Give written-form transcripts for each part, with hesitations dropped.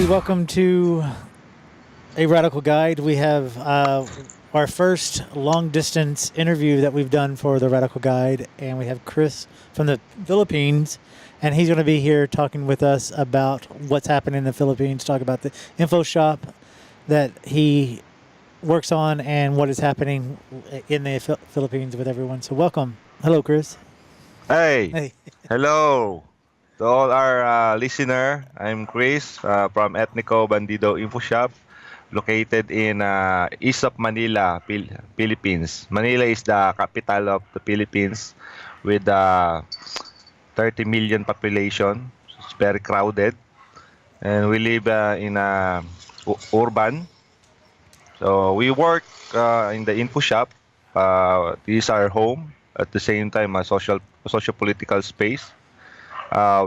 everybody. Welcome to A Radical Guide. We have our first long distance interview that we've done for the Radical Guide, and we have Cris from the Philippines, and he's going to be here talking with us about what's happening in the Philippines, talk about the info shop that he works on and what is happening in the Philippines with everyone. So welcome. Hello, Cris. Hey, Hey. hello to all our listener. I'm Cris from Etniko Bandido Infoshop, located in east of Manila, Philippines. Manila is the capital of the Philippines with 30 million population. It's very crowded, and we live in urban. So we work in the info shop. This is our home. At the same time, a social political space.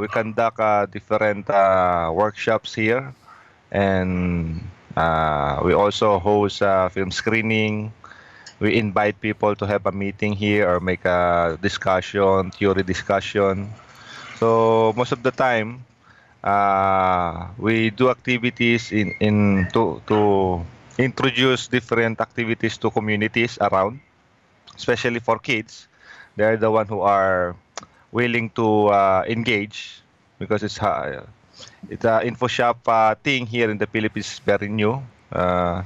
We conduct different workshops here, and we also host film screening. We invite people to have a meeting here or make a discussion, theory discussion. So most of the time, we do activities to introduce different activities to communities around, especially for kids. They're the one who are willing to engage because it's a info shop thing here in the Philippines is very new. Uh,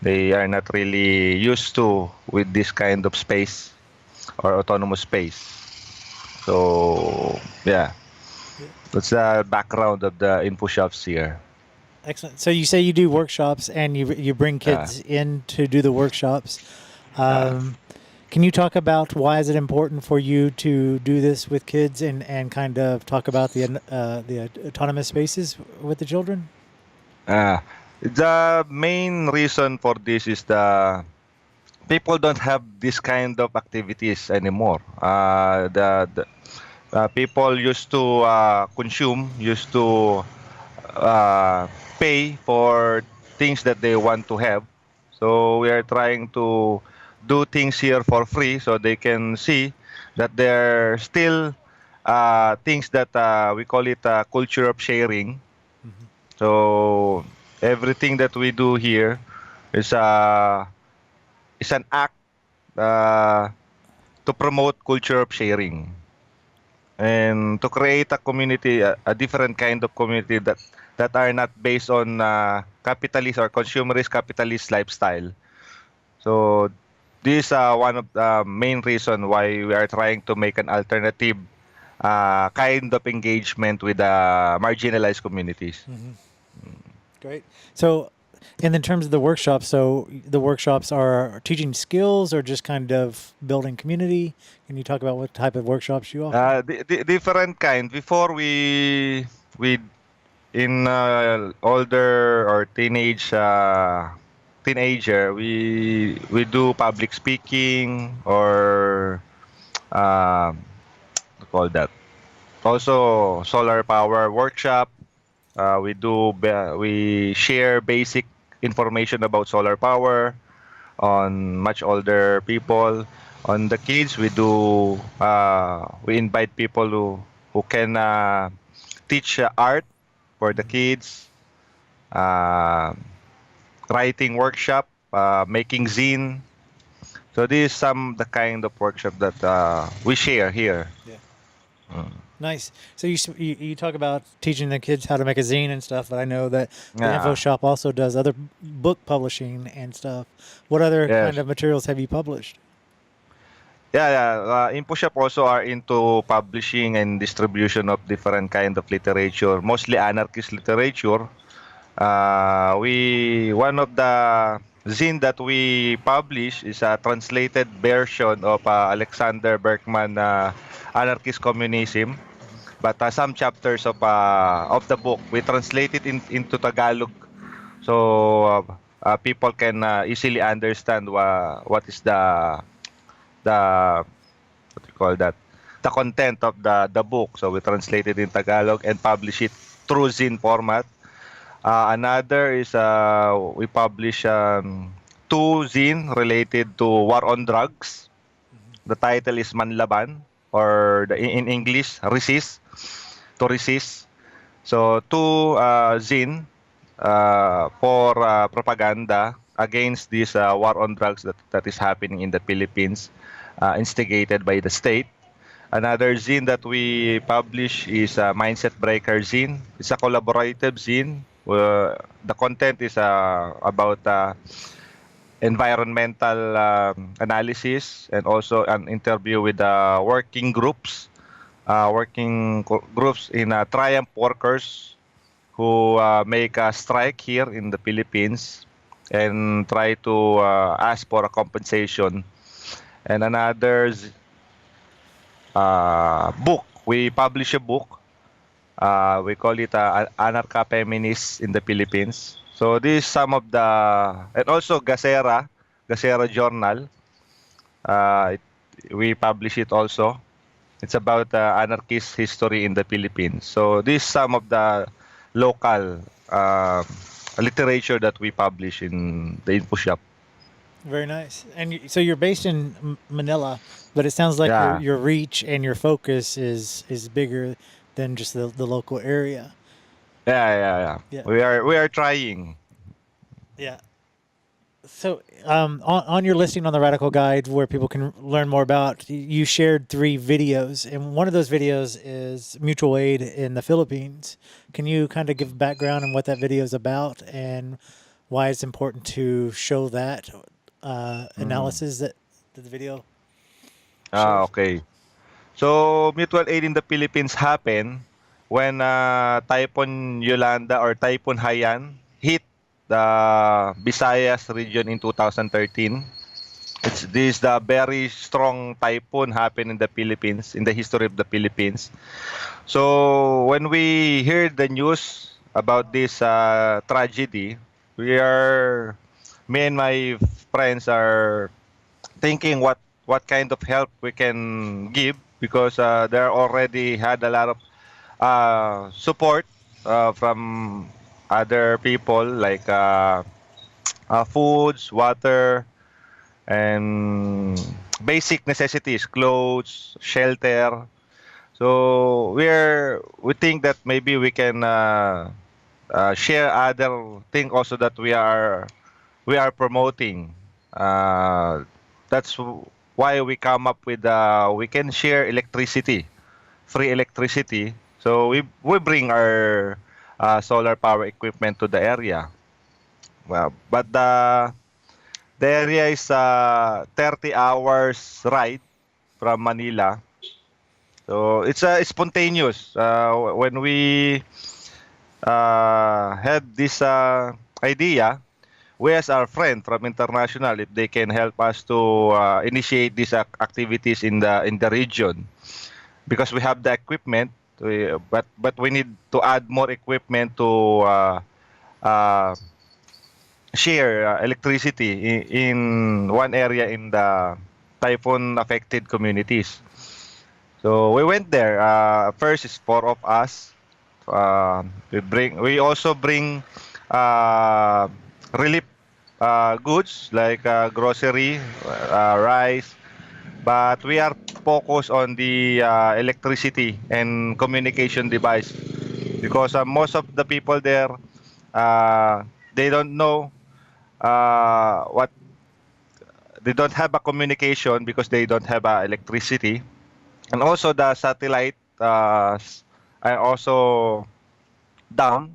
they are not really used to with this kind of space or autonomous space. So yeah, that's the background of the info shops here. Excellent. So you say you do workshops and you bring Uh, kids in to do the workshops. uh, Um, can you talk about why is it important for you to do this with kids and kind of talk about the autonomous spaces with the children? uh, the main reason for this is the people don't have this kind of activities anymore. The people used to consume, used to uh, pay for things that they want to have. So we are trying to do things here for free so they can see that there are still things that we call it culture of sharing. So everything that we do here is an act uh, to promote culture of sharing and to create a community, a different kind of community that are not based on capitalist or consumerist capitalist lifestyle. So this is one of the main reason why we are trying to make an alternative kind of engagement with marginalized communities. Great. So, and in terms of the workshops, so the workshops are teaching skills or just kind of building community. Can you talk about what type of workshops you offer? Different kind. Before we in older or teenager, we do public speaking or what do you call that. Also solar power workshop. We share basic information about solar power on much older people. On the kids, we invite people who can teach art for the kids, uh, writing workshop, making zine. So this is some the kind of workshop that we share here. Yeah. Nice. So you talk about teaching the kids how to make a zine and stuff, but I know that the info Yeah. shop also does other book publishing and stuff. What other kind Yes. of materials have you published? Yeah, yeah. InfoShop also are into publishing and distribution of different kind of literature, mostly anarchist literature. We one of the zine that we publish is a translated version of Alexander Berkman Anarchist Communism. But some chapters of the book we translate it into Tagalog, so people can easily understand what is the what do you call that, the content of the book. So we translate it in Tagalog and publish it through zine format. Another is we publish two zine related to war on drugs. The title is Manlaban, or in English, Resist, to resist. So two zine. for propaganda against this war on drugs that is happening in the Philippines, instigated by the state. Another zine that we publish is Mindset Breaker zine. It's a collaborative zine. The content is about environmental analysis and also an interview with working groups in Triumph workers who make a strike here in the Philippines and try to ask for a compensation. And another book, we publish a book. We call it Anarcha Feminist in the Philippines. So this is some of the, and also Gasera Journal. We publish it also. It's about anarchist history in the Philippines. So this is some of the local literature that we publish in the info shop. Very nice. And so you're based in Manila, but it sounds like Yeah, your reach and your focus is bigger than just the local area. yeah. Yeah. We are trying. Yeah. So on your listing on the Radical Guide, where people can learn more about, you shared 3 videos, and one of those videos is mutual aid in the Philippines. Can you kind of give background on what that video is about and why it's important to show that analysis that the video shows? Okay. So mutual aid in the Philippines happened when Typhoon Yolanda or Typhoon Haiyan hit the Visayas region in 2013. This is the very strong typhoon happened in the Philippines, in the history of the Philippines. So when we heard the news about this tragedy, we are, me and my friends are thinking what kind of help we can give because there already had a lot of support from other people like foods, water, and basic necessities, clothes, shelter. So we think that maybe we can share other thing also that we are promoting. Uh, that's why we come up with we can share electricity, free electricity. So we bring our solar power equipment to the area. Well, but the area is 30 hours ride from Manila. So it's spontaneous. When we had this idea, we asked our friend from international if they can help us to initiate these activities in the region because we have the equipment, but we need to add more equipment to uh, share electricity in one area in the typhoon affected communities. So we went there. First is 4 of us. We also bring uh, relief goods like grocery, rice, but we are focused on the electricity and communication device because most of the people there they don't know what they don't have a communication because they don't have electricity, and also the satellite are also down,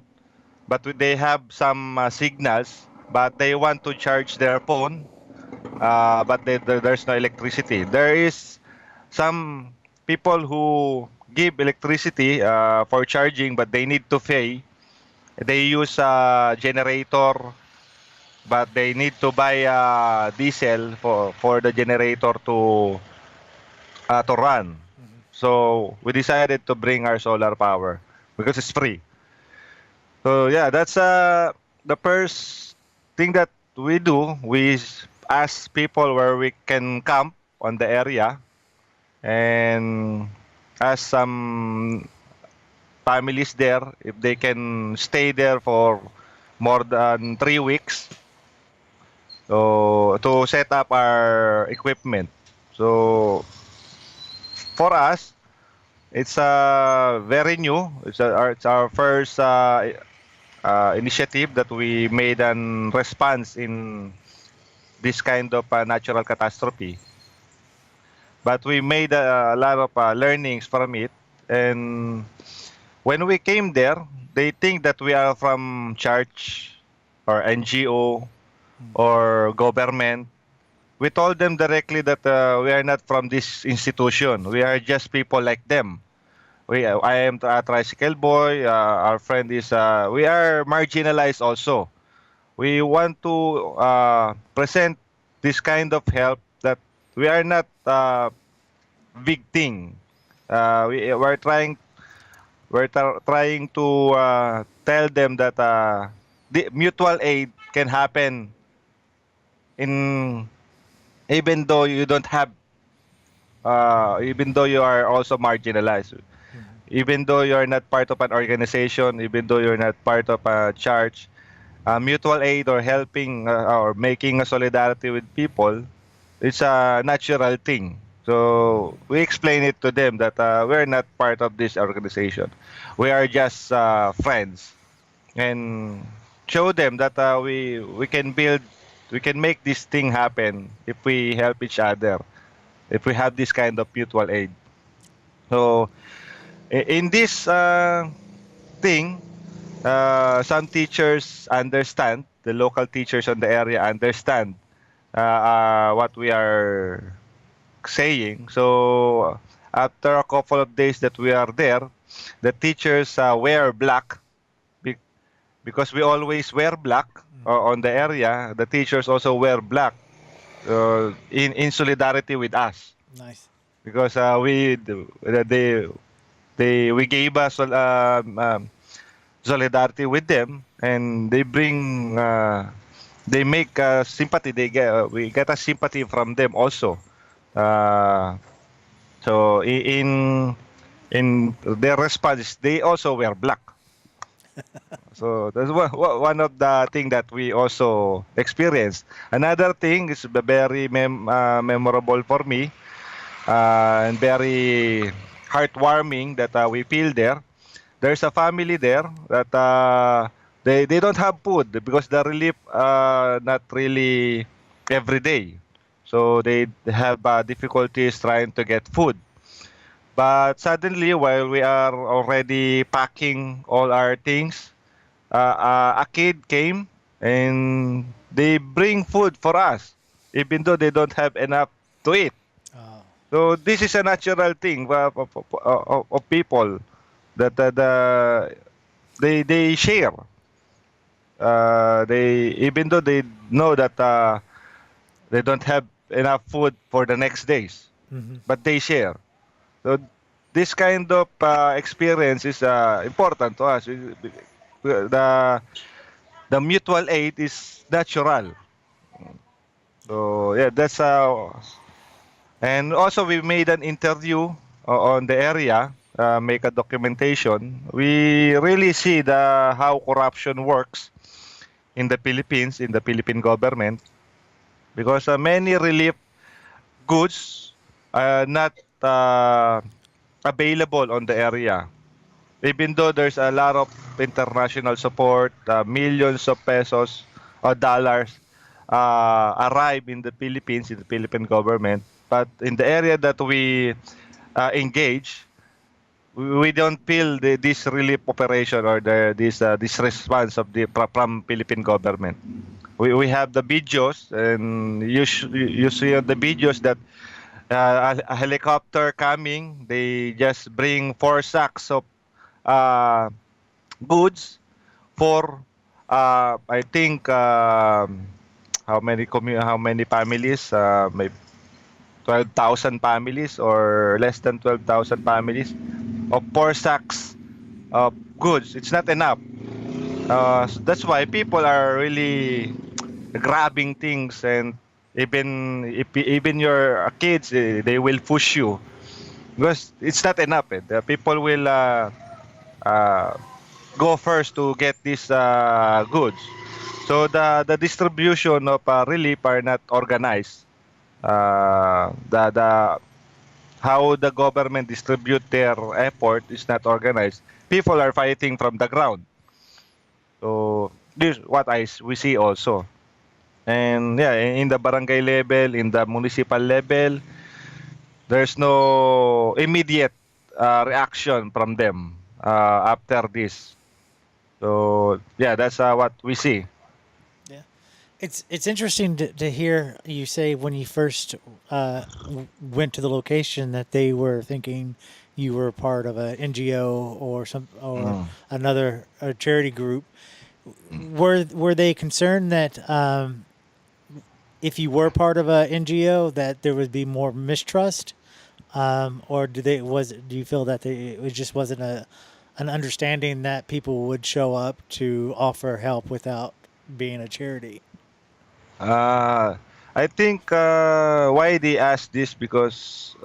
but they have some signals, but they want to charge their phone, but there's no electricity. There is some people who give electricity for charging, but they need to pay. They use a generator, but they need to buy diesel for the generator to run. So we decided to bring our solar power because it's free. So yeah, that's the first thing that we do. We ask people where we can camp on the area and ask some families there if they can stay there for more than 3 weeks. So to set up our equipment. So for us, it's very new. It's our first initiative that we made an response in this kind of natural catastrophe. But we made a lot of learnings from it. And when we came there, they think that we are from church or NGO or government. We told them directly that we are not from this institution. We are just people like them. I am a tricycle boy. Our friend is. We are marginalized also. We want to present this kind of help that we are not big thing. We're trying to tell them that the mutual aid can happen in even though you don't have even though you are also marginalized, even though you are not part of an organization, even though you're not part of a church, mutual aid or helping or making a solidarity with people, it's a natural thing. So we explain it to them that we're not part of this organization. We are just friends, and show them that we can build, we can make this thing happen if we help each other, if we have this kind of mutual aid. So in this thing, some teachers understand, the local teachers on the area understand what we are saying. So after a couple of days that we are there, the teachers wear black be- because we always wear black on the area. The teachers also wear black in solidarity with us Nice. because we gave us solidarity with them, and they bring they make sympathy. They get we get a sympathy from them also. Uh, so in their response, they also wear black. So that's one of the thing that we also experienced. Another thing is very memorable for me and very heartwarming that we feel there. There's a family there that they don't have food because the relief not really every day. So they have difficulties trying to get food. But suddenly, while we are already packing all our things, a kid came and they bring food for us, even though they don't have enough to eat. Oh. So this is a natural thing of people that they share. They even though they know that they don't have enough food for the next days, Hmm. but they share. So this kind of experience is important to us. The the mutual aid is natural. So yeah, that's and also we made an interview on the area, make a documentation. We really see the how corruption works in the Philippines, in the Philippine government, because many relief goods are not available on the area. Even though there's a lot of international support, millions of pesos or dollars arrive in the Philippines, in the Philippine government, but in the area that we engage, we don't feel this relief operation or this response of the from Philippine government. We have the videos, and you see on the videos that a helicopter coming, they just bring 4 sacks of uh, goods for I think how many families, may 12,000 families or less than 12,000 families of 4 sacks of goods. It's not enough. That's why people are really grabbing things, and even your kids, they will push you because it's not enough. The people will uh, go first to get these goods. So the distribution of relief are not organized. The how the government distribute their effort is not organized. People are fighting from the ground. So this what we see also. And yeah, in the barangay level, in the municipal level, there's no immediate reaction from them after this. So yeah, that's what we see. Yeah. It's interesting to hear you say when you first went to the location that they were thinking you were part of a NGO or Mm. another charity group. Were they concerned that if you were part of a NGO that there would be more mistrust, or do you feel that it just wasn't an understanding that people would show up to offer help without being a charity? Uh, I think why they ask this because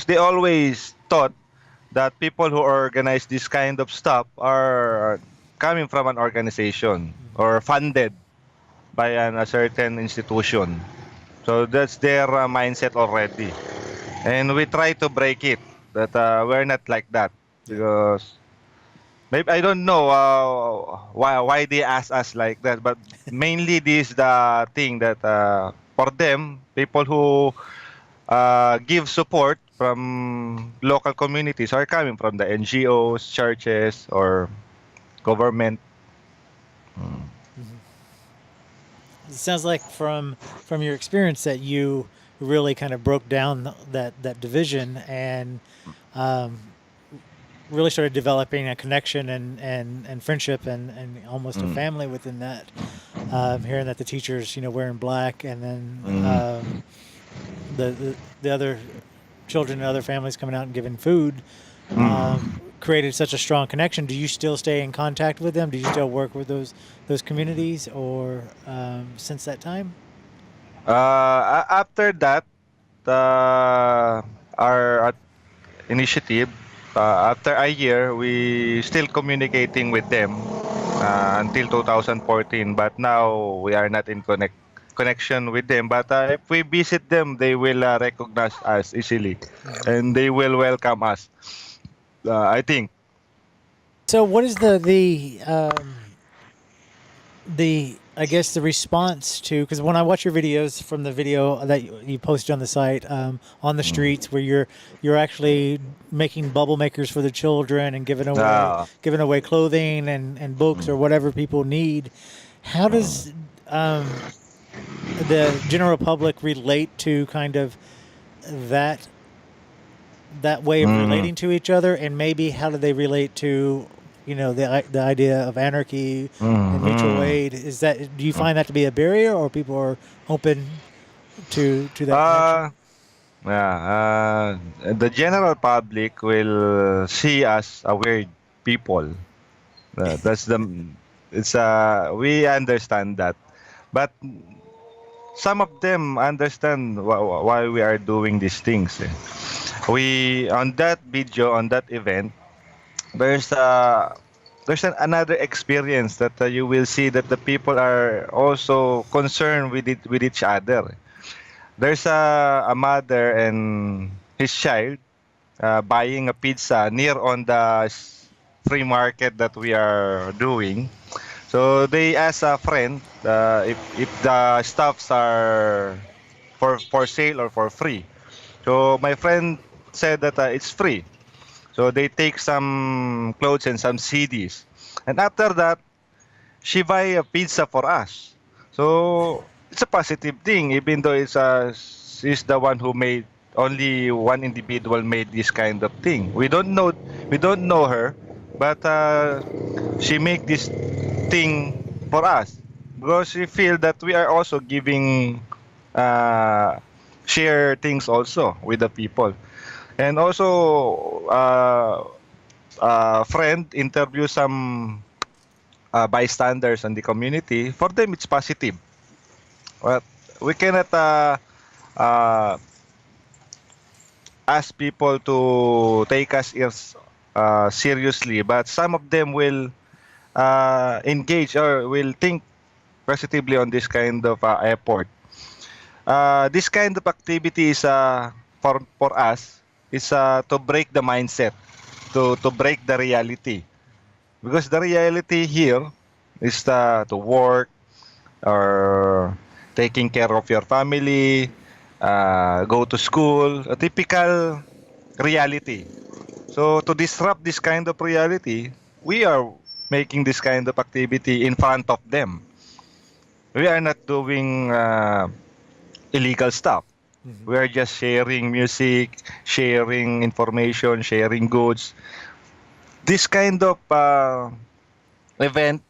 they always thought that people who organize this kind of stuff are coming from an organization or funded by a certain institution. So that's their mindset already. And we try to break it that we're not like that Yeah. because maybe I don't know why they ask us like that, but mainly this the thing that for them people who give support from local communities are coming from the NGOs, churches, or government. It sounds like from your experience that you really kind of broke down that division and really started developing a connection and friendship and almost a Mm, family within that. Hearing that the teachers, wearing black, and then mm, the other children and other families coming out and giving food, mm. created such a strong connection. Do you still stay in contact with them? Do you still work with those communities, or since that time? After that, our initiative, after a year, we still communicating with them until 2014. But now we are not in connection with them. But if we visit them, they will recognize us easily, and they will welcome us. I think. So, what is the I guess the response to, because when I watch your videos from the video that you posted on the site, on the streets where you're actually making bubble makers for the children and Uh, giving away clothing and books or whatever people need, how does the general public relate to kind of that that way of mm, relating to each other, and maybe how do they relate to the idea of anarchy and mutual mm. aid? Is that, do you find that to be a barrier, or people are open to that connection? Uh, yeah, the general public will see us a weird people. That's the it's we understand that, but some of them understand why we are doing these things. We on that video on that event, there's another experience that you will see that the people are also concerned with each other. There's a mother and his child buying a pizza near on the free market that we are doing. So they ask a friend if the stuffs are for sale or for free. So my friend said that it's free. So they take some clothes and some CDs. And after that, she buy a pizza for us. So it's a positive thing, even though she's the one who made only one individual made this kind of thing. We don't know her, but she make this thing for us because she feel that we are also giving uh, share things also with the people. And also friend interview some bystanders in the community. For them it's positive, but we cannot uh, ask people to take us seriously, but some of them will engage or will think positively on this kind of effort. This kind of activity is for us is to break the mindset, to break the reality. because the reality here is to work or taking care of your family, go to school, a typical reality. So to disrupt this kind of reality, we are making this kind of activity in front of them. We are not doing illegal stuff. Hmm. We are just sharing music, sharing information, sharing goods. This kind of event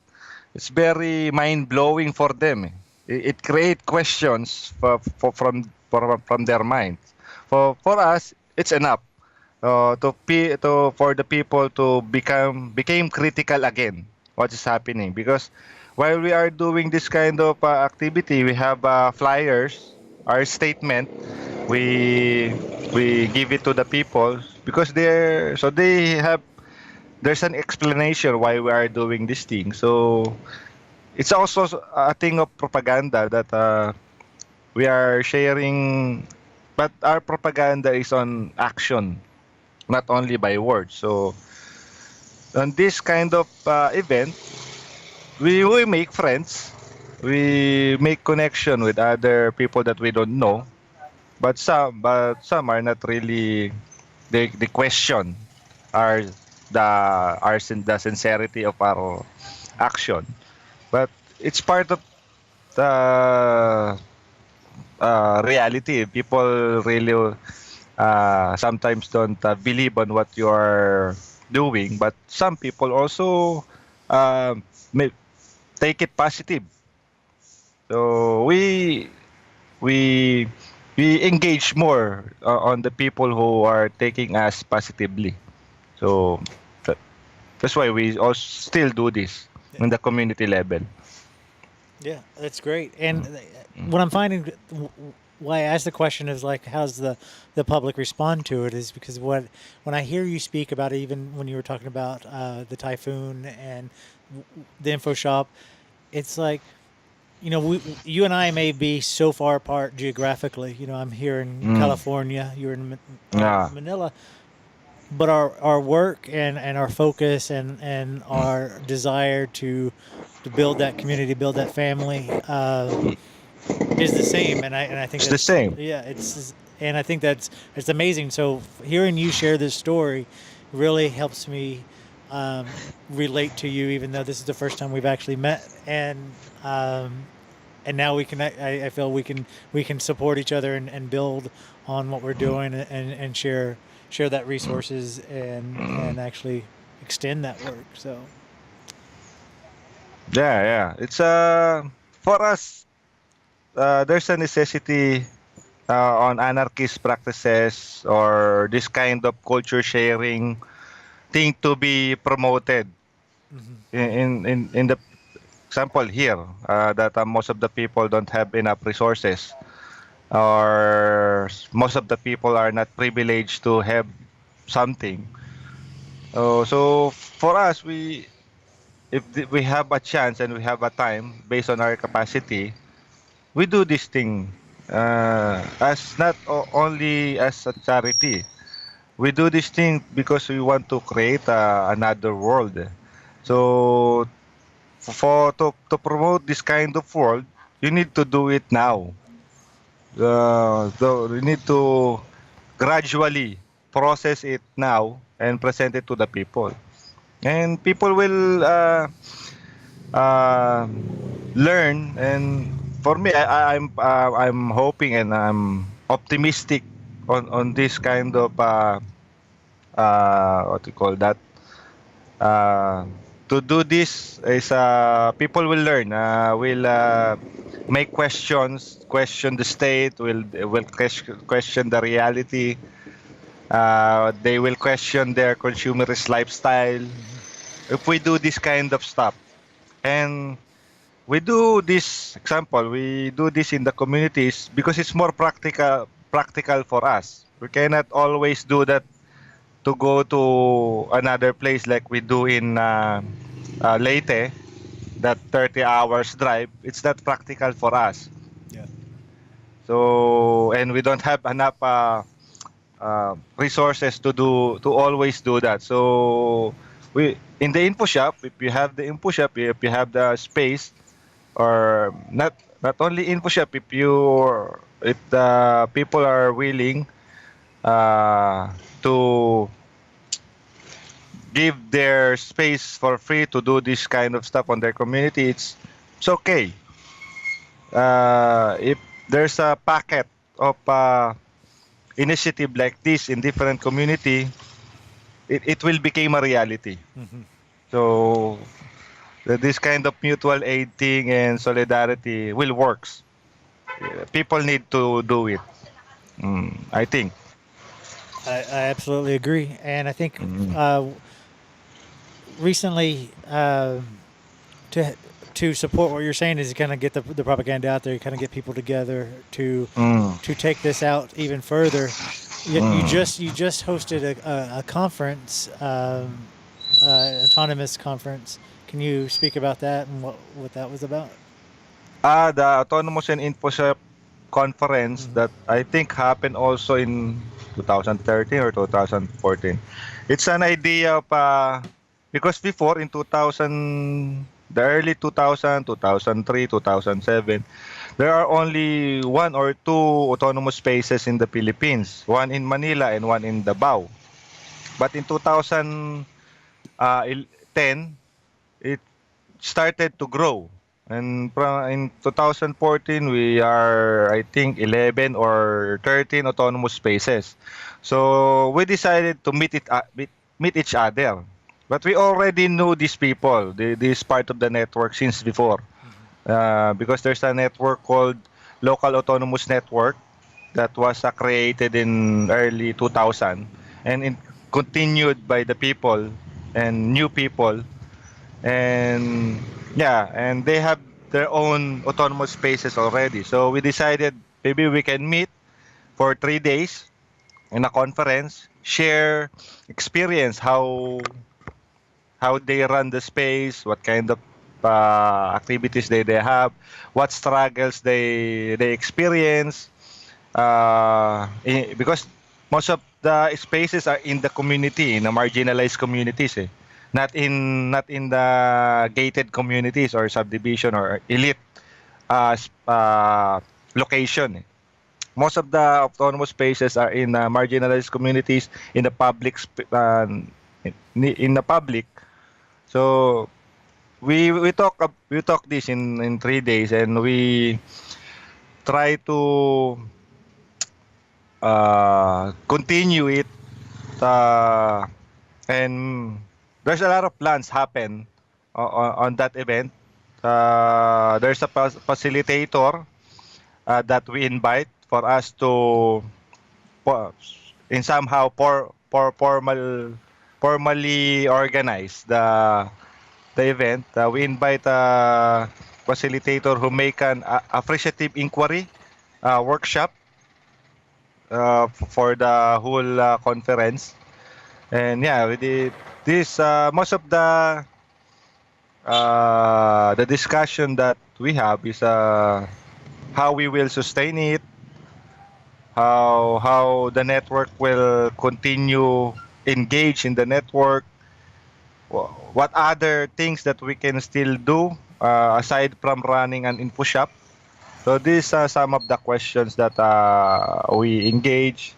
is very mind blowing for them. It creates questions from their minds. For us, it's enough for the people to became critical again. What is happening? Because while we are doing this kind of activity, we have flyers, our statement. We we give it to the people because they have there's an explanation why we are doing this thing. So it's also a thing of propaganda that we are sharing, but our propaganda is on action, not only by words. So on this kind of event, we make friends, we make connection with other people that we don't know, but some are not really. They question our the sincerity of our action, but it's part of the reality. People really sometimes don't believe on what you are doing, but some people also may take it positive. So we we engage more on the people who are taking us positively. So that, that's why we also still do this Yeah. in the community level. Yeah, that's great. And what I'm finding, why I asked the question is like, how's the public respond to it? Is because when I hear you speak about it, even when you were talking about the typhoon and the info shop, it's like, you and I may be so far apart geographically. I'm here in Mm. California, you're in Yeah. Manila, but our work and our focus and our desire to build that community, build that family, is the same. And I think It's the that's, same. yeah, and I think it's amazing. So hearing you share this story really helps me relate to you, even though this is the first time we've actually met. And now I feel we can support each other and build on what we're doing and share that resources and actually extend that work. So Yeah, yeah. It's for us. There's a necessity on anarchist practices or this kind of culture sharing thing to be promoted mhm. in the example here that most of the people don't have enough resources or most of the people are not privileged to have something. So for us, we have a chance and we have a time based on our capacity, we do this thing as not only as a charity. We do this thing because we want to create another world. Yeah, So to promote this kind of world, you need to do it now. So you need to gradually process it now and present it to the people. And people will uh, learn. And for me, I'm hoping and I'm optimistic on this kind of what do you call that, uh, to do this is people will learn, will make questions, question the state, will question the reality, they will question their consumerist lifestyle if we do this kind of stuff. And we do this in the communities because it's more practical for us. We cannot always do that to go to another place like we do in Leyte, that 30 hours drive. It's not practical for us. yeah, So, and we don't have enough resources to always do that. So we in the info shop, if you have the info shop, if you have the space, or not only info shop, if the people are willing to give their space for free to do this kind of stuff on their community, it's okay. If there's a packet of initiative like this in different community, it will become a reality. Hmm. So this kind of mutual aid thing and solidarity will works. People need to do it. I think. I absolutely agree, and I think Mm. recently to support what you're saying is kind of get the propaganda out there, kind of get people together Mm. to take this out even further. Mm. You just hosted a conference, autonomous conference. Can you speak about that and what that was about? The Autonomous and InfoShop conference Hmm. that I think happened also in 2013 or 2014. It's an idea of because before in 2000, the early 2000, 2003, 2007, there are only one or two autonomous spaces in the Philippines, one in Manila and one in Davao. But in 2010, it started to grow. And in 2014, we are, I think, 11 or 13 autonomous spaces. So we decided to meet each other. But we already knew these people, this part of the network since before. Because there's a network called Local Autonomous Network that was created in early 2000 and it continued by the people and new people, and yeah, and they have their own autonomous spaces already. So we decided maybe we can meet for 3 days in a conference, share experience, how they run the space, what kind of activities they have, what struggles they experience, because most of the spaces are in the community, in the marginalized communities, eh. Not in the gated communities or subdivision or elite location. Eh. Most of the autonomous spaces are in marginalized communities, in the in the public. So we talk this in 3 days, and we try to continue it, uh, and there's a lot of plans happen on that event. There's a facilitator that we invite for us to po- in somehow formally organize the event. We invite a facilitator who make an appreciative inquiry workshop for the whole conference. And yeah, we did this. Most of the discussion that we have is how we will sustain it, how the network will continue engage in the network, what other things that we can still do aside from running an info shop. So these are some of the questions that we engage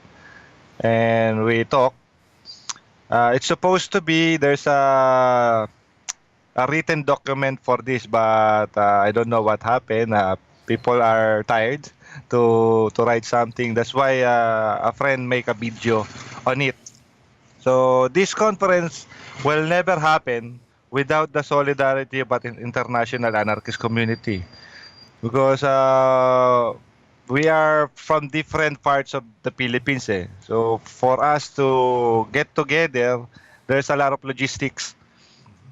and we talk. It's supposed to be there's a written document for this, but I don't know what happened. People are tired to write something. That's why a friend make a video on it. So this conference will never happen without the solidarity of the international anarchist community, because we are from different parts of the Philippines. Eh. So for us to get together, there's a lot of logistics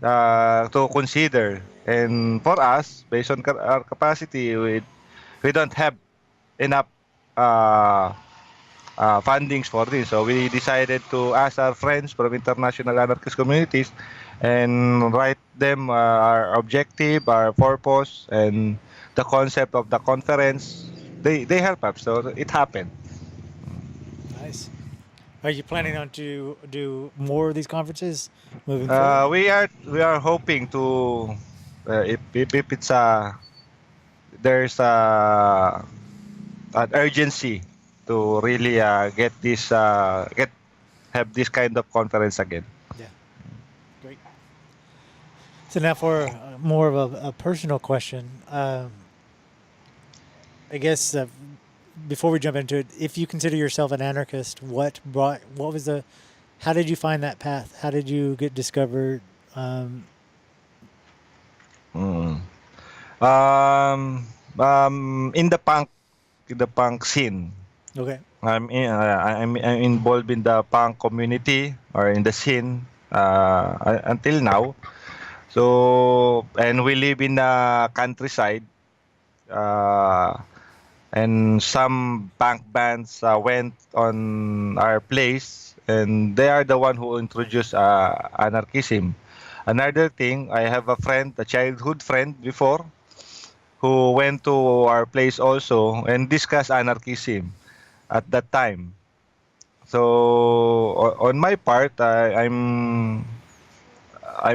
to consider. And for us, based on our capacity, we don't have enough uh, fundings for this. So we decided to ask our friends from international anarchist communities and write them our objective, our purpose, and the concept of the conference. They help us, so it happened. Nice. Are you planning on to do more of these conferences moving forward? We are hoping to if it's there's an urgency to really get this get have this kind of conference again. Yeah, great. So now for more of a personal question, I guess before we jump into it, if you consider yourself an anarchist, what was the, how did you find that path? How did you get discovered? Um, Mm. Um, in the punk scene, okay, I'm involved in the punk community or in the scene until now. So and we live in the countryside. Uh, and some punk bands went on our place, and they are the one who introduced anarchism. Another thing, I have a friend, a childhood friend before, who went to our place also and discussed anarchism at that time. So on my part, I'm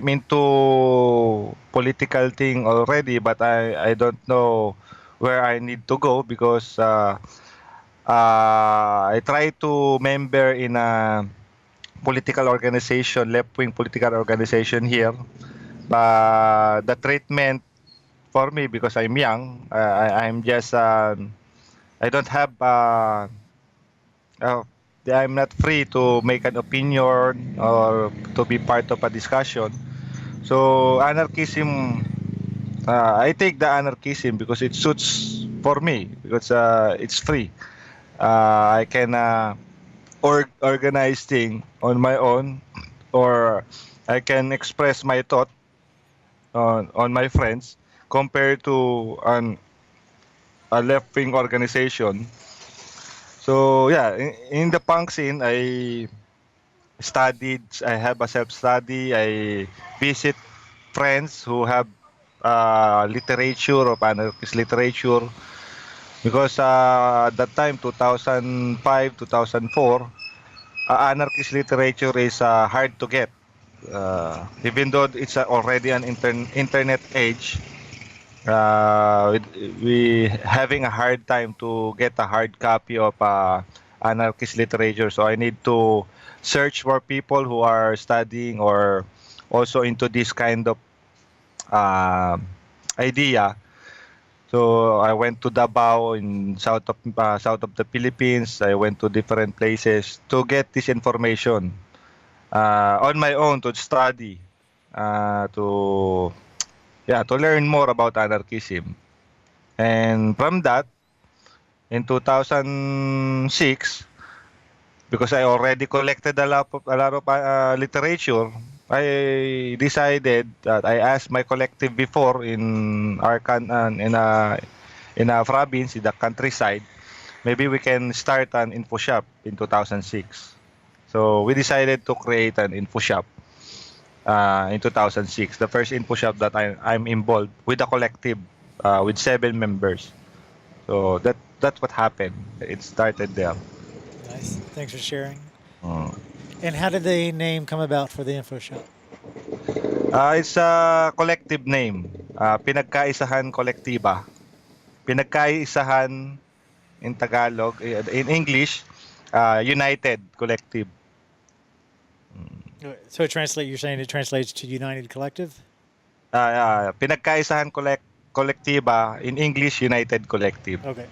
into political thing already, but I don't know where I need to go because I try to member in a political organization, left-wing political organization here. The treatment for me, because I'm young, I'm just I don't have uh, I'm not free to make an opinion or to be part of a discussion. So anarchism, I take the anarchism because it suits for me because it's free. I can organize thing on my own, or I can express my thought on my friends compared to a left wing organization. So yeah, in the punk scene, I studied. I have a self study. I visit friends who have literature of anarchist literature because at that time 2005 2004 anarchist literature is hard to get. Even though it's already an internet age, we having a hard time to get a hard copy of anarchist literature. So I need to search for people who are studying or also into this kind of uh, idea. So I went to Davao in south of the Philippines. I went to different places to get this information on my own to study, to yeah, to learn more about anarchism. And from that, in 2006, because I already collected a lot of literature, I decided that I asked my collective before in our in a province in the countryside, maybe we can start an info shop in 2006. So we decided to create an info shop in 2006. The first info shop that I'm involved with a collective with 7 members. So that's what happened. It started there. nice. Thanks for sharing. Mm. And how did the name come about for the info shop? It's a collective name. Pinagkaisahan Kolektiba. Pinagkaisahan in Tagalog, in English, United Collective. So you're saying it translates to United Collective? Pinagkaisahan Kolektiba, in English, United Collective. Okay.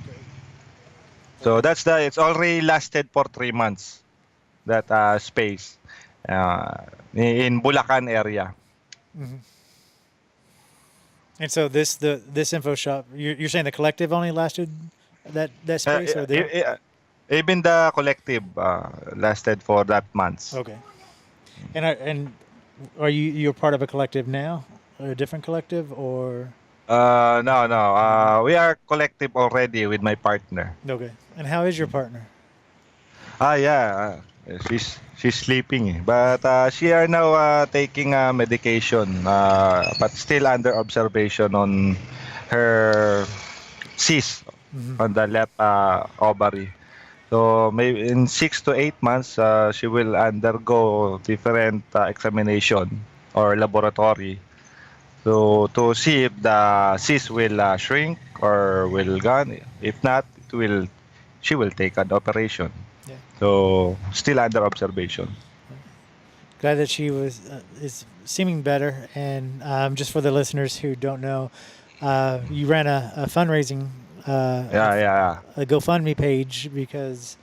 Great. So Perfect. it's already lasted for 3 months, that space uh, in Bulacan area. Hmm. And so this info shop, you're saying the collective only lasted that Uh, space, or e- the, e- Even the collective lasted for that months. okay. And are you're part of a collective now, or a different collective, or No, no. We are collective already with my partner. okay? And how is your partner? Yeah. She's sleeping, but she are now taking medication, but still under observation on her cyst Hmm. on the left ovary. So maybe in 6 to 8 months, she will undergo different examination or laboratory. So to see if the cyst will shrink or will gone. If not, she will take an operation. Yeah. So still under observation. Glad that she is seeming better. And just for the listeners who don't know, you ran a fundraising, Yeah, yeah, a GoFundMe page because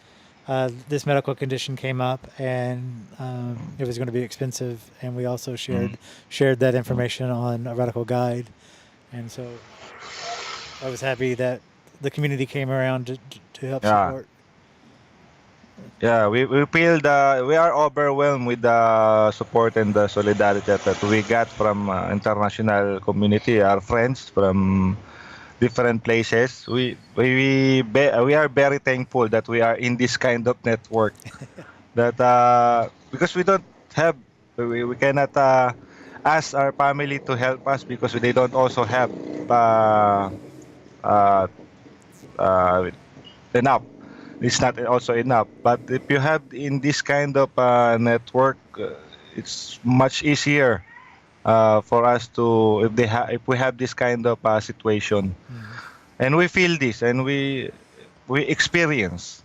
this medical condition came up and it was going to be expensive. And we also mm, shared that information on a Radical Guide. And so I was happy that the community came around to help yeah. support. Yeah, we feel we are overwhelmed with the support and the solidarity that we got from international community, our friends from different places. We are very thankful that we are in this kind of network. That because we don't have we cannot ask our family to help us because they don't also have uh, uh, uh, enough. It's not also enough. But if you have in this kind of network, it's much easier for us to if we have this kind of situation, Mhm. and we feel this, and we experience.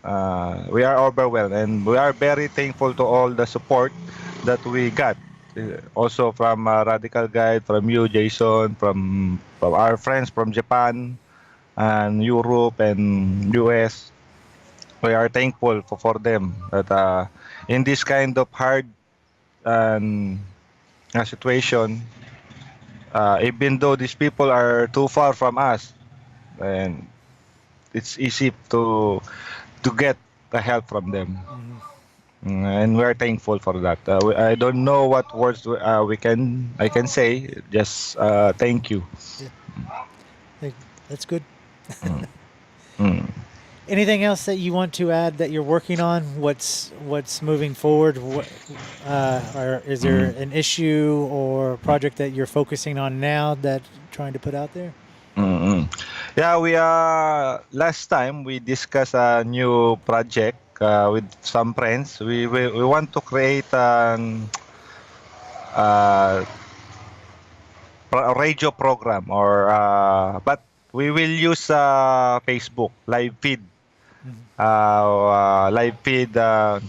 We are overwhelmed, and we are very thankful to all the support that we got. Also from Radical Guide, from you, Jason, from our friends from Japan and Europe and US. We are thankful for them that in this kind of hard um, situation, even though these people are too far from us, and it's easy to get the help from them. Mhm. And we are thankful for that. I don't know what words I can say. Just thank you. Yeah, like, that's good. Mm. Mm. Anything else that you want to add that you're working on? What's moving forward? Or is there Mm. an issue or project that you're focusing on now that you're trying to put out there? Mm. Yeah, we last time we discussed a new project with some friends. We want to create uh, a radio program or but we will use Facebook Mhm. live feed what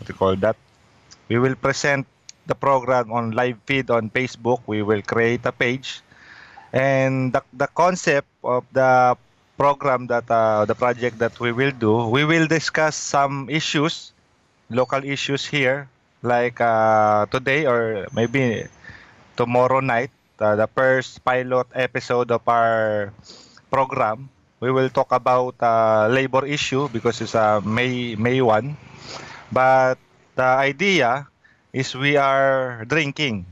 do you call that? We will present the program on live feed on Facebook. We will create a page, and the concept of the program that the project that we will do, we will discuss some issues, local issues here, like today or maybe tomorrow night, the first pilot episode of our program. We will talk about labor issue because it's May 1. But the idea is we are drinking.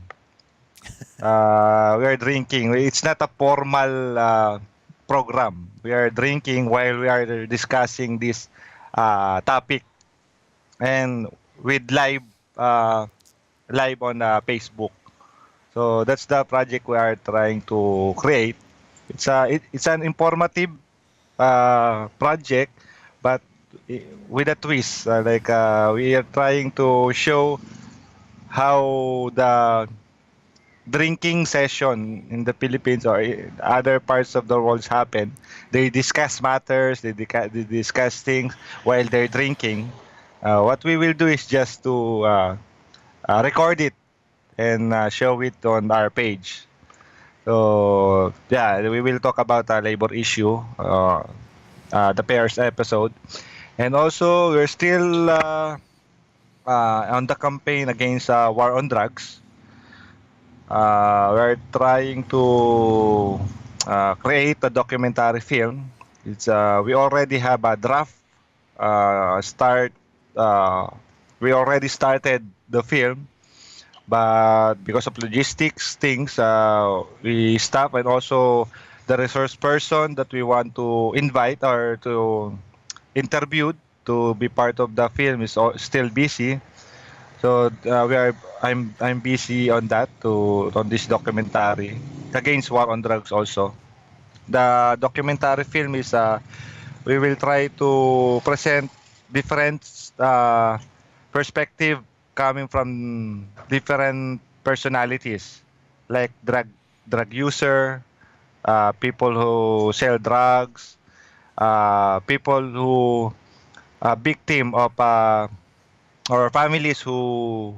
It's not a formal program. We are drinking while we are discussing this topic, and with uh, live on Facebook. So that's the project we are trying to create. It's an informative project, but with a twist. We are trying to show how the drinking session in the Philippines or other parts of the world happen. They discuss matters, they discuss things while they're drinking. What we will do is just to record it and show it on our page. So yeah, we will talk about a labor issue, the pairs episode, and also we're still on the campaign against war on drugs. We're trying to create a documentary film. We already have a draft start. Uh, we already started the film, but because of logistics things, we stop, and also the resource person that we want to invite or to interview to be part of the film is still busy. So I'm busy on that to on this documentary against war on drugs also. The documentary film is we will try to present different perspective coming from different personalities, like drug user, people who sell drugs, people who victim of or families who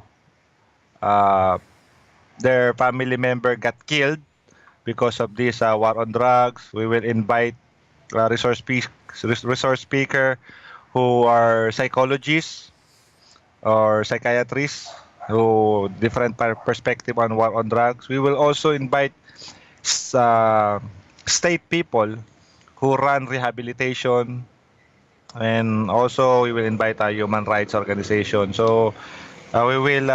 uh, their family member got killed because of this war on drugs. We will invite resource speaker who are psychologists or psychiatrists who different perspective on war on drugs. We will also invite uh, state people who run rehabilitation, and also we will invite a human rights organization. So we will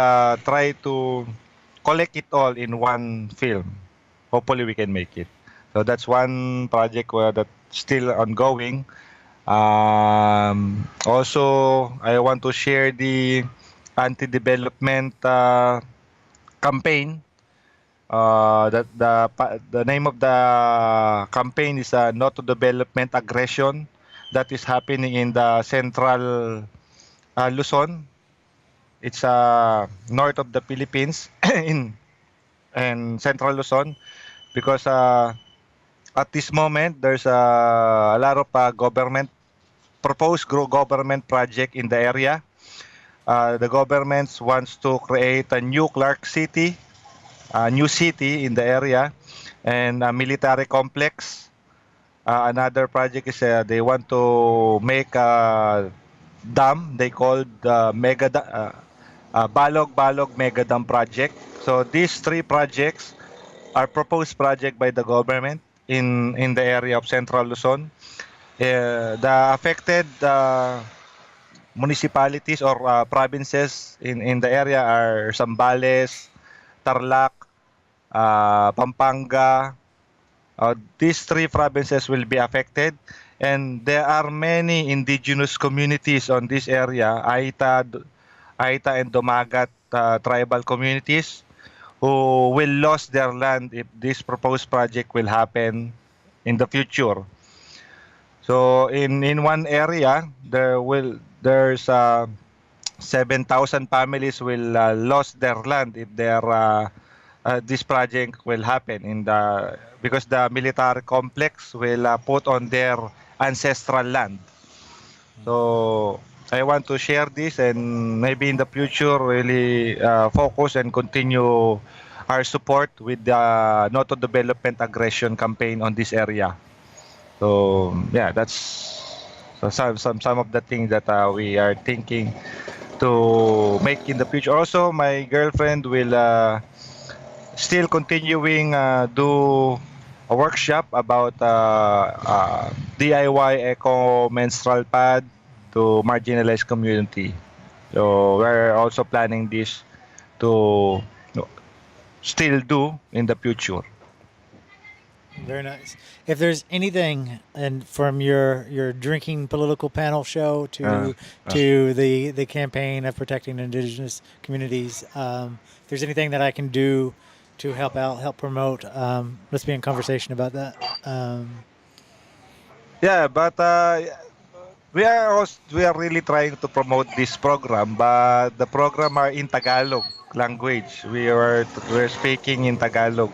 try to collect it all in one film. Hopefully, we can make it. So that's one project that's still ongoing. Also, I want to share the anti-development campaign. The name of the campaign is "No to Development Aggression," that is happening in the central Luzon. It's north of the Philippines in and central Luzon, because at this moment there's a lot of government project in the area. The government wants to create a new Clark City, a new city in the area, and a military complex. Another project is they want to make a dam. They call the Balog Balog Mega Dam project. So these three projects are proposed project by the government in the area of Central Luzon. The affected municipalities or provinces in the area are Zambales, Tarlac, Pampanga. These three provinces will be affected, and there are many indigenous communities on this area, Aita and Dumagat tribal communities, who will lose their land if this proposed project will happen in the future. So in one area there's 7,000 families will lose their land if this project will happen in the because the military complex will put on their ancestral land. So I want to share this, and maybe in the future really focus and continue our support with the Not to Development Aggression campaign on this area. So yeah, that's some of the things that we are thinking to make in the future. Also, my girlfriend will still continuing do a workshop about DIY eco menstrual pad to marginalized community. So we're also planning this to still do in the future. Very nice. If there's anything, and from your drinking political panel show Uh, uh, to the campaign of protecting indigenous communities, if there's anything that I can do to help out, help promote, let's be in conversation about that. yeah, but we are really trying to promote this program, but the program are in Tagalog language. We're speaking in Tagalog.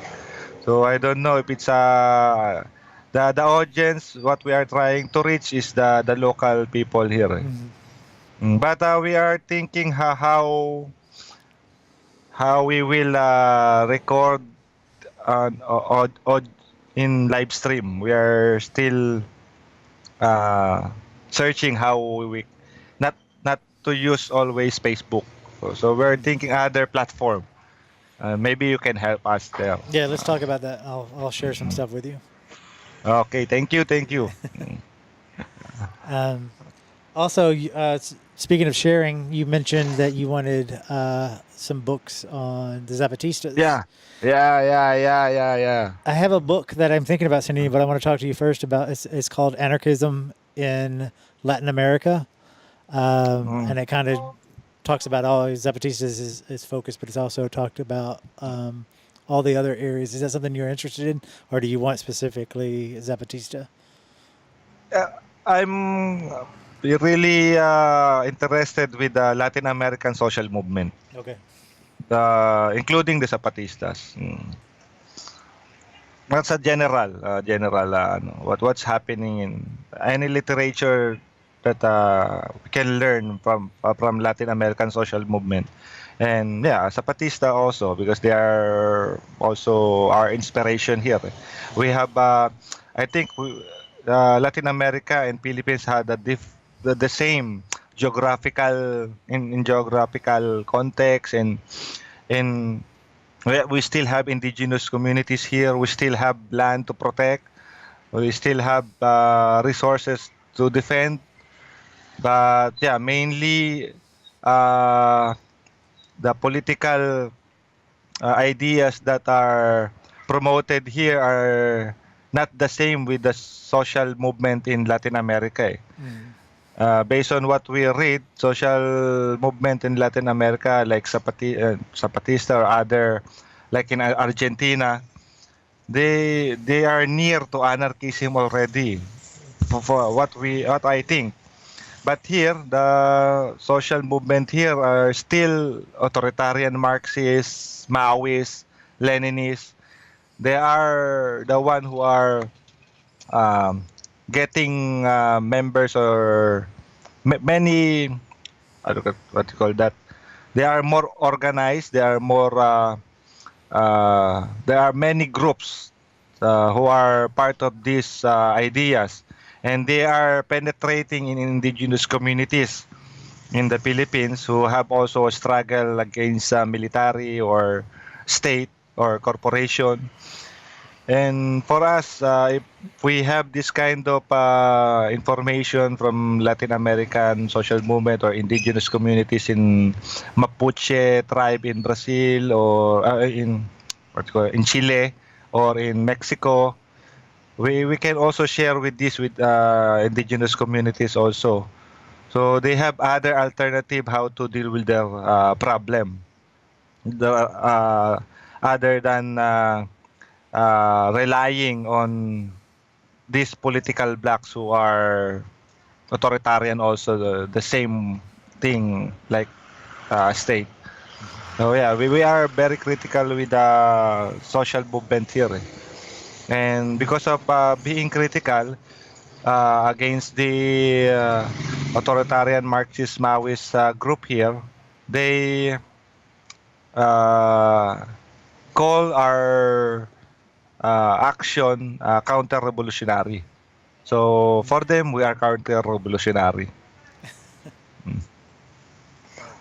So I don't know if it's the audience. What we are trying to reach is the local people here. Mhm. But we are thinking how we will record in live stream. We are still uh, searching how we not not to use always Facebook. So we're thinking other platform. Maybe you can help us there. Yeah, let's talk about that. I'll share some stuff with you. Okay, thank you, thank you. Um, Also, speaking of sharing, you mentioned that you wanted some books on the Zapatistas. Yeah, yeah. I have a book that I'm thinking about sending you, but I want to talk to you first about. It's called Anarchism in Latin America, Mm. and it kind of talks about all Zapatistas is focused, but it's also talked about all the other areas. Is that something you're interested in, or do you want specifically Zapatista? Uh, I'm we're really interested with the Latin American social movement, Okay. including the Zapatistas. That's a general what's happening in any literature that we can learn from Latin American social movement. And yeah, Zapatista also because they are also our inspiration here. We have I think Latin America and Philippines had the same geographical in geographical context and in we still have indigenous communities here. We still have land to protect. We still have resources to defend. But yeah, mainly uh, the political ideas that are promoted here are not the same with the social movement in Latin America. Mm. Based on what we read, social movement in Latin America like Zapatista or other, like in Argentina, they are near to anarchism already for what I think. But here the social movement here are still authoritarian Marxists, Maoists, Leninists. They are the one who are um, getting members or many I don't know what you call that. They are more organized. They are more there are many groups who are part of these ideas, and they are penetrating in indigenous communities in the Philippines who have also struggled against military or state or corporation. And for us, if we have this kind of information from Latin American social movement or indigenous communities in Mapuche tribe in Brazil or in in Chile or in Mexico, we can also share with this with indigenous communities also. So they have other alternative how to deal with their problem. Other than relying on these political blocks who are authoritarian also the same thing like state. So yeah, we are very critical with the social movement here. And because of being critical against the authoritarian Marxist Maoist group here, they uh, call our action counter-revolutionary. So for them, we are counter-revolutionary. Mm.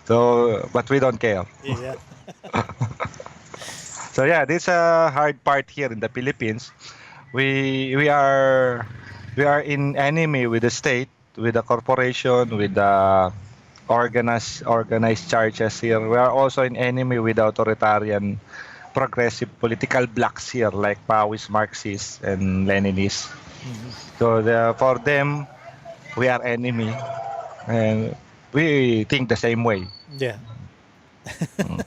So, but we don't care. Yeah. So yeah, this is a hard part here in the Philippines. We are in enemy with the state, with the corporation, with the organized charges here. We are also in enemy with the authoritarian progressive political blocks here like Maoist, Marxists, and Leninists. Hmm. So for them, we are enemy, and we think the same way. Yeah. Mm.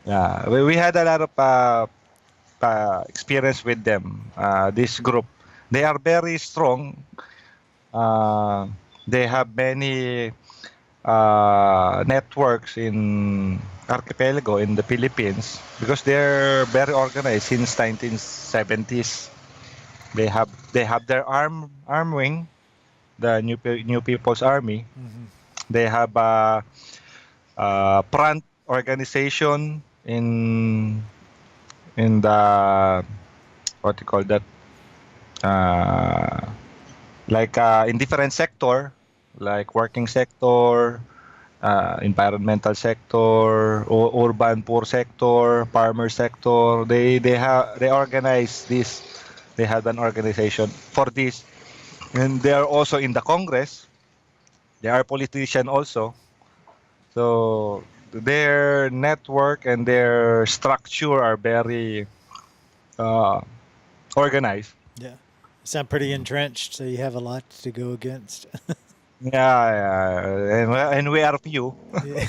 Yeah, we had a lot of experience with them. This group, they are very strong. Uh, they have many networks in archipelago in the Philippines because they're very organized since 1970s. They have their arm wing, the New People's Army. Hmm. They have a front organization in the what you call that uh, like in different sector like working sector, environmental sector, urban poor sector, farmer sector. They organize this. They have an organization for this, and they are also in the Congress. They are politician also. So their network and their structure are very uh, organized. Yeah. Sound pretty entrenched, so you have a lot to go against. Yeah, yeah. And we are few. Yeah.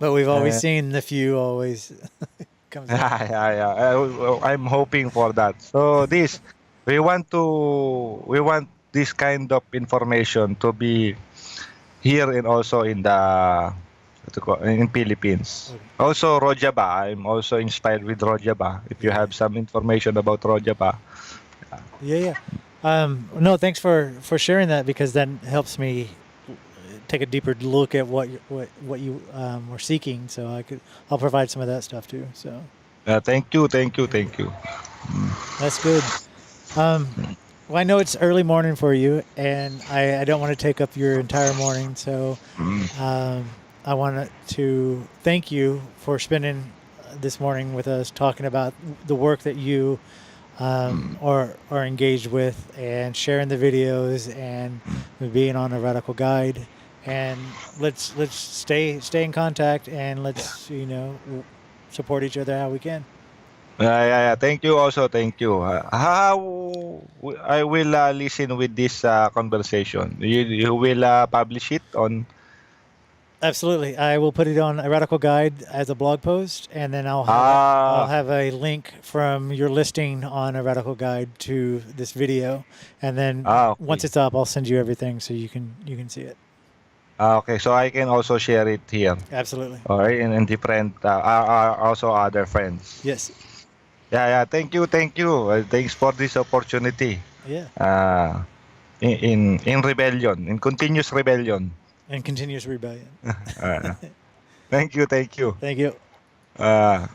But we've always Uh, seen the few always comes out. yeah, yeah, yeah. I'm hoping for that. So this, we want this kind of information to be here and also in the in Philippines. Okay. Also Rojava, I'm also inspired with Rojava. If you have some information about Rojava. Yeah. No, thanks for sharing that, because that helps me take a deeper look at what you were seeking. So I'll provide some of that stuff too. So Thank you, thank you, thank you. that's good. Well, I know it's early morning for you, and I don't want to take up your entire morning. So I wanted to thank you for spending this morning with us, talking about the work that you are engaged with, and sharing the videos, and being on a radical guide. And let's stay in contact, and let's support each other how we can. Yeah. Thank you also. Thank you. How I will listen with this conversation. You will publish it on. Absolutely, I will put it on a radical guide as a blog post, and then I'll Ah, have a link from your listing on a radical guide to this video, and then once okay. it's up, I'll send you everything so you can see it. Okay, so I can also share it here. Absolutely, All right, and different also other friends. yes, Yeah. Thank you, thank you. Thanks for this opportunity. yeah, Uh, in rebellion, in continuous rebellion. and continuous rebellion. Uh, thank you, thank you. Thank you. Uh,